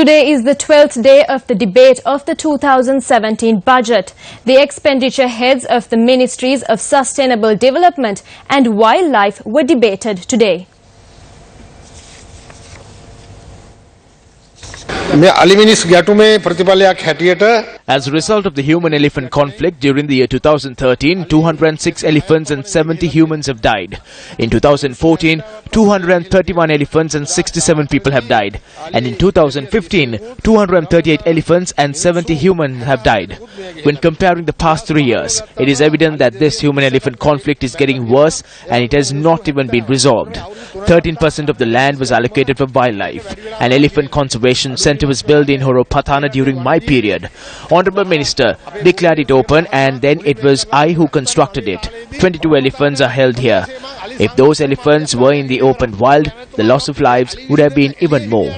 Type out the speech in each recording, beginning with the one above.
Today is the 12th day of the debate of the 2017 budget. The expenditure heads of the Ministries of Sustainable Development and Wildlife were debated today. As a result of the human-elephant conflict during the year 2013, 206 elephants and 70 humans have died. In 2014, 231 elephants and 67 people have died. And in 2015, 238 elephants and 70 humans have died. When comparing the past 3 years, it is evident that this human-elephant conflict is getting worse and it has not even been resolved. 13% of the land was allocated for wildlife. An elephant conservation centre was built in Horopatana during my period. Honourable Minister declared it open and then it was I who constructed it. 22 elephants are held here. If those elephants were in the open wild, the loss of lives would have been even more.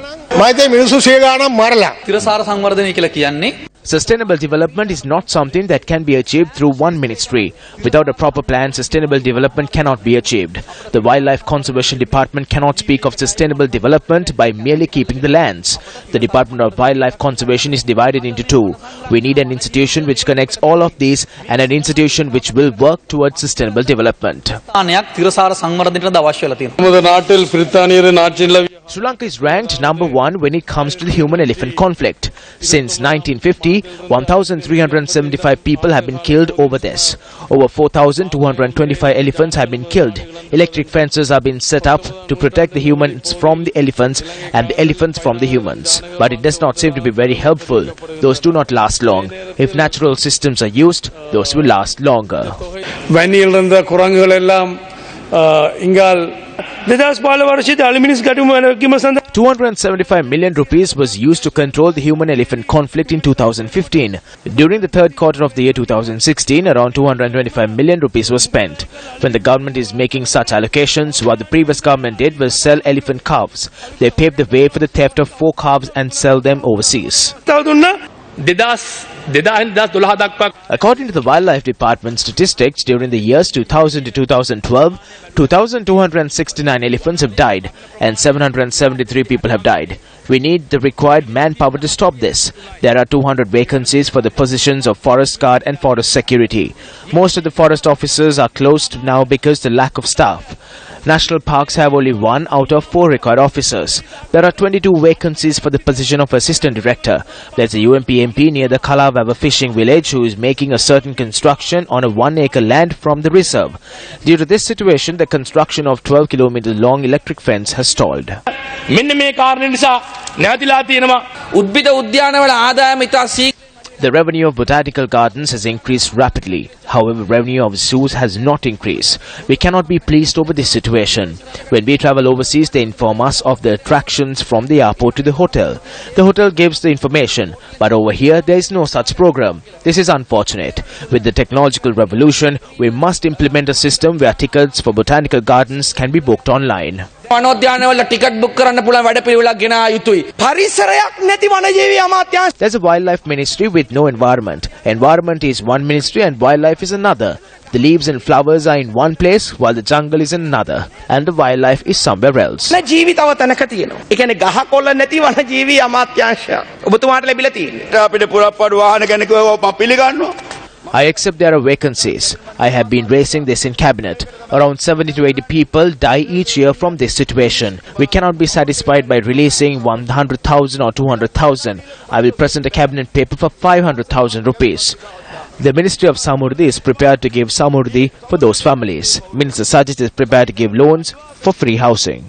Sustainable development is not something that can be achieved through one ministry. Without a proper plan, sustainable development cannot be achieved. The Wildlife Conservation Department cannot speak of sustainable development by merely keeping the lands. The Department of Wildlife Conservation is divided into two. We need an institution which connects all of these and an institution which will work towards sustainable development. Sri Lanka is ranked number 1 when it comes to the human-elephant conflict. Since 1950, 1,375 people have been killed over this. Over 4,225 elephants have been killed. Electric fences have been set up to protect the humans from the elephants and the elephants from the humans. But it does not seem to be very helpful. Those do not last long. If natural systems are used, those will last longer. 275 million rupees was used to control the human-elephant conflict in 2015. During the third quarter of the year 2016, around 225 million rupees was spent. When the government is making such allocations, what the previous government did was sell elephant calves. They paved the way for the theft of 4 calves and sell them overseas. According to the Wildlife Department statistics, during the years 2000 to 2012, 2,269 elephants have died and 773 people have died. We need the required manpower to stop this. There are 200 vacancies for the positions of forest guard and forest security. Most of the forest officers are closed now because of the lack of staff. National parks have only 1 out of 4 required officers. There are 22 vacancies for the position of assistant director. There's a UMP MP near the Kalawava fishing village who is making a certain construction on a 1-acre land from the reserve. Due to this situation, the construction of 12 kilometer long electric fence has stalled. The revenue of botanical gardens has increased rapidly. However, revenue of zoos has not increased. We cannot be pleased over this situation. When we travel overseas, they inform us of the attractions from the airport to the hotel. The hotel gives the information, but over here there is no such program. This is unfortunate. With the technological revolution, we must implement a system where tickets for botanical gardens can be booked online. There's a wildlife ministry with no environment. Environment is one ministry and wildlife is another. The leaves and flowers are in one place while the jungle is in another, and the wildlife is somewhere else. I accept there are vacancies. I have been raising this in cabinet. Around 70 to 80 people die each year from this situation. We cannot be satisfied by releasing 100,000 or 200,000. I will present a cabinet paper for 500,000 rupees. The Ministry of Samurdhi is prepared to give Samurdhi for those families. Minister Sajid is prepared to give loans for free housing.